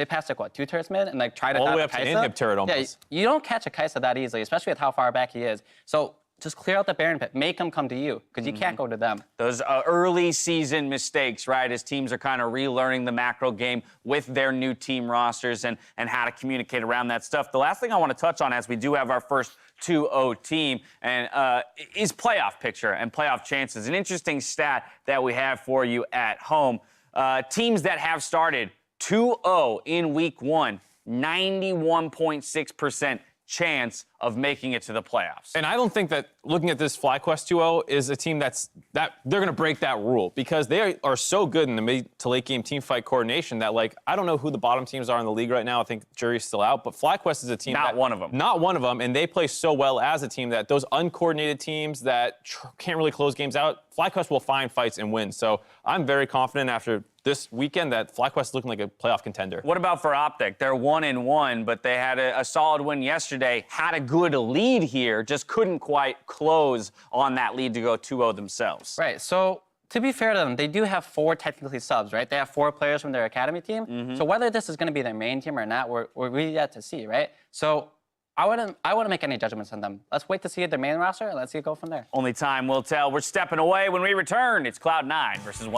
passed like what, 2 turrets mid and like try to all the way up up to inhib turret almost. Yeah, you don't catch a Kaisa that easily, especially with how far back he is. So just clear out the Baron pit, make them come to you, because you can't go to them. Those early season mistakes, right, as teams are kind of relearning the macro game with their new team rosters and how to communicate around that stuff. The last thing I want to touch on, as we do have our first 2-0 team, and is playoff picture and playoff chances. An interesting stat that we have for you at home. Teams that have started 2-0 in week 1, 91.6% chance of making it to the playoffs. And I don't think that looking at this FlyQuest 2-0 is a team that they're going to break that rule, because they are so good in the mid to late game team fight coordination that, like, I don't know who the bottom teams are in the league right now. I think jury's still out, but FlyQuest is a team Not one of them. Not one of them, and they play so well as a team that those uncoordinated teams that can't really close games out, FlyQuest will find fights and win. So I'm very confident after this weekend that FlyQuest is looking like a playoff contender. What about for OpTic? They're 1-1, but they had a solid win yesterday, had a good lead here, just couldn't quite close on that lead to go 2-0 themselves. Right, so to be fair to them, they do have 4 technically subs, right? They have 4 players from their academy team. So whether this is going to be their main team or not, we're really yet to see, right? So I wouldn't make any judgments on them. Let's wait to see their main roster, and let's see it go from there. Only time will tell. We're stepping away. When we return, it's Cloud9 versus 1.